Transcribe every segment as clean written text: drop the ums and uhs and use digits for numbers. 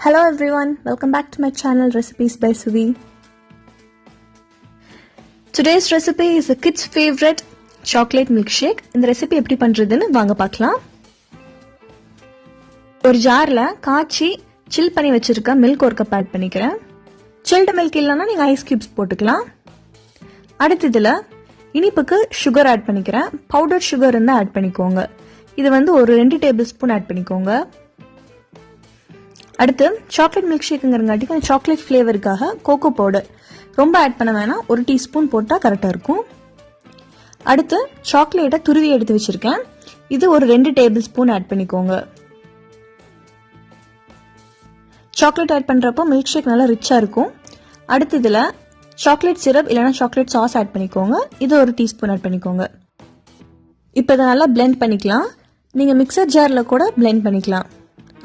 Hello everyone, welcome back to my channel Recipes by Suvi. Today's recipe is a kids favorite chocolate milkshake. இந்த recipe எப்படி பண்றதுன்னு வாங்க பார்க்கலாம். ஒரு ஜார்ல காய்ச்சி சில் பண்ணி வச்சிருக்க மில்க் ஒரு கப் ஆட் பண்ணிக்கிறேன். சில்ட் மில்க் இல்லனா நீங்க ஐஸ் கியூப்ஸ் போட்டுக்கலாம். அடுத்து இதுல இனிப்புக்கு சுகர் ஆட் பண்ணிக்கிறேன். பவுடர் சுகர் இருந்தா ஆட் பண்ணிக்கோங்க. இது வந்து ஒரு 2 டேபிள் ஸ்பூன் ஆட் பண்ணிக்கோங்க. அடுத்து சாக்லேட் மில்க் ஷேக்குங்கிறங்காட்டி கொஞ்சம் சாக்லேட் ஃப்ளேவருக்காக கோகோ பவுடர் ரொம்ப ஆட் பண்ண வேணாம், 1 டீஸ்பூன் போட்டால் கரெக்டாக இருக்கும். அடுத்து சாக்லேட்டை துருவி எடுத்து வச்சிருக்கேன். இது ஒரு 2 டேபிள் ஸ்பூன் ஆட் பண்ணிக்கோங்க. சாக்லேட் ஆட் பண்ணுறப்போ மில்க் ஷேக் நல்லா ரிச்சாக இருக்கும். அடுத்து இதில் சாக்லேட் சிரப் இல்லைனா சாக்லேட் சாஸ் ஆட் பண்ணிக்கோங்க. இது ஒரு டீஸ்பூன் ஆட் பண்ணிக்கோங்க. இப்போ இதை நல்லா பிளெண்ட் பண்ணிக்கலாம். நீங்கள் மிக்சர் ஜாரில் கூட பிளெண்ட் பண்ணிக்கலாம்.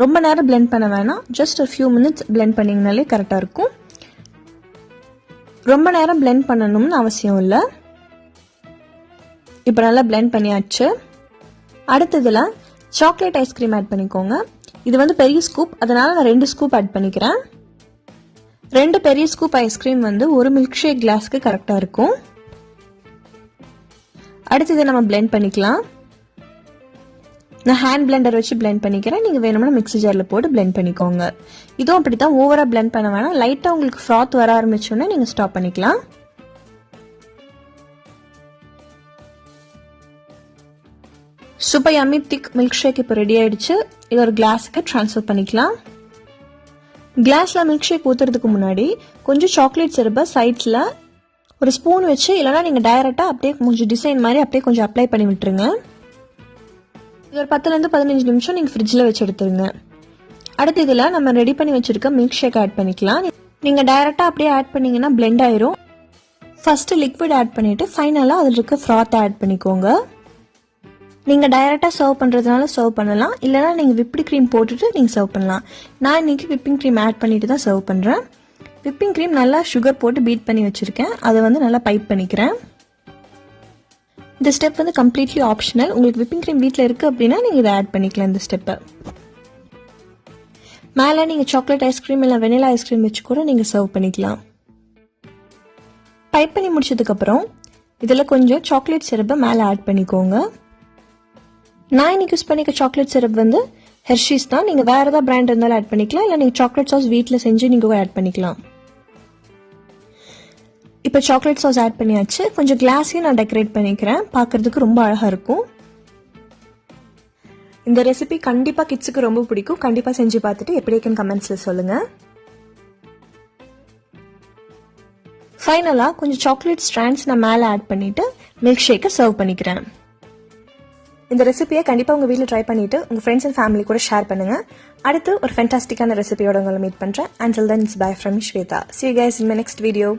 ரொம்ப நேரம் பிளெண்ட் பண்ண வேணாம், ஜஸ்ட் ஒரு ஃபியூ மினிட்ஸ் பிளெண்ட் பண்ணிங்கனாலே கரெக்டாக இருக்கும். ரொம்ப நேரம் பிளெண்ட் பண்ணணும்னு அவசியம் இல்லை. இப்போ நல்லா பிளெண்ட் பண்ணியாச்சு. அடுத்ததில் சாக்லேட் ஐஸ்கிரீம் ஆட் பண்ணிக்கோங்க. இது வந்து பெரிய ஸ்கூப், அதனால நான் 2 ஸ்கூப் ஆட் பண்ணிக்கிறேன். 2 பெரிய ஸ்கூப் ஐஸ்கிரீம் வந்து ஒரு மில்க் ஷேக் கிளாஸ்க்கு கரெக்டாக இருக்கும். அடுத்து இதை நம்ம பிளெண்ட் பண்ணிக்கலாம். நான் ஹேண்ட் பிளெண்டர் வச்சு பிளெண்ட் பண்ணிக்கிறேன். நீங்கள் வேணும்னா மிக்ஸி ஜாரில் போட்டு பிளெண்ட் பண்ணிக்கோங்க. இதுவும் அப்படி தான், ஓவராக பிளெண்ட் பண்ண வேணாம். லைட்டாக உங்களுக்கு ஃப்ராத் வர ஆரம்பிச்சோன்னே நீங்கள் ஸ்டாப் பண்ணிக்கலாம். சூப்பர் யம்மி திக் மில்க் ஷேக் இப்போ ரெடி ஆயிடுச்சு. இது ஒரு கிளாஸுக்கு ட்ரான்ஸ்ஃபர் பண்ணிக்கலாம். கிளாஸில் மில்க் ஷேக் ஊற்றுறதுக்கு முன்னாடி கொஞ்சம் சாக்லேட் சிரப்பை சைட்ஸில் ஒரு ஸ்பூன் வச்சு இல்லைனா நீங்கள் டைரெக்டாக அப்படியே கொஞ்சம் டிசைன் மாதிரி அப்படியே கொஞ்சம் அப்ளை பண்ணி விட்டுருங்க. இது ஒரு 10லேருந்து 15 நிமிஷம் நீங்கள் ஃப்ரிட்ஜில் வச்சு எடுத்துருங்க. அடுத்து இதில் நம்ம ரெடி பண்ணி வச்சுருக்க மில்க் ஷேக் ஆட் பண்ணிக்கலாம். நீங்கள் டைரெக்டாக அப்படியே ஆட் பண்ணிங்கன்னா பிளெண்ட் ஆயிரும். ஃபஸ்ட்டு லிக்விட் ஆட் பண்ணிவிட்டு ஃபைனலாக அதில் இருக்க ஃப்ராத்தை ஆட் பண்ணிக்கோங்க. நீங்கள் டைரெக்டாக சர்வ் பண்ணுறதுனால சர்வ் பண்ணலாம், இல்லைனா நீங்கள் விப்பிங் க்ரீம் போட்டுட்டு நீங்கள் சர்வ் பண்ணலாம். நான் இன்றைக்கி விப்பிங் க்ரீம் ஆட் பண்ணிட்டு தான் சர்வ் பண்ணுறேன். விப்பிங் க்ரீம் நல்லா சுகர் போட்டு பீட் பண்ணி வச்சுருக்கேன். அதை வந்து நல்லா பைப் பண்ணிக்கிறேன். இந்த ஸ்டெப் வந்து கம்ப்ளீட்லி ஆப்ஷனல். உங்களுக்கு விப்பிங் க்ரீம் வீட்டில் இருக்குது அப்படின்னா நீங்கள் இதை ஆட் பண்ணிக்கலாம். இந்த ஸ்டெப்பை மேலே நீங்கள் சாக்லேட் ஐஸ்கிரீம் இல்லை வெனிலா ஐஸ்கிரீம் வச்சு கூட நீங்கள் சர்வ் பண்ணிக்கலாம். பைப் பண்ணி முடிச்சதுக்கப்புறம் இதில் கொஞ்சம் சாக்லேட் சிரப்பை மேலே ஆட் பண்ணிக்கோங்க. நான் இன்னைக்கு யூஸ் பண்ணிக்க சாக்லேட் சிரப் வந்து ஹெர்ஷீஸ் தான். நீங்கள் வேறு ஏதாவது பிராண்ட் இருந்தாலும் ஆட் பண்ணிக்கலாம், இல்லை நீங்கள் சாக்லேட் சாஸ் வீட்டில் செஞ்சு நீங்கள் ஆட் பண்ணிக்கலாம். இப்போ சாக்லேட் சாஸ் ஆட் பண்ணியாச்சு. கொஞ்சம் கிளாஸையும் நான் டெக்கரேட் பண்ணிக்கிறேன், பார்க்கறதுக்கு ரொம்ப அழகாக இருக்கும். இந்த ரெசிபி கண்டிப்பாக கிட்ஸுக்கு ரொம்ப பிடிக்கும். கண்டிப்பாக செஞ்சு பார்த்துட்டு எப்படி இருக்குன்னு கமெண்ட்ஸில் சொல்லுங்கள். ஃபைனலாக கொஞ்சம் சாக்லேட் ஸ்ட்ராண்ட்ஸ் நான் மேலே ஆட் பண்ணிவிட்டு மில்க் ஷேக்கை சர்வ் பண்ணிக்கிறேன். இந்த ரெசிபியை கண்டிப்பாக உங்கள் வீட்டில் ட்ரை பண்ணிவிட்டு உங்கள் ஃப்ரெண்ட்ஸ் அண்ட் ஃபேமிலி கூட ஷேர் பண்ணுங்கள். அடுத்து ஒரு ஃபென்டாஸ்டிக்கான ரெசிபியோட உங்களை மீட் பண்ணுறேன். Until then, it's bye from Swetha. See you guys in my next video.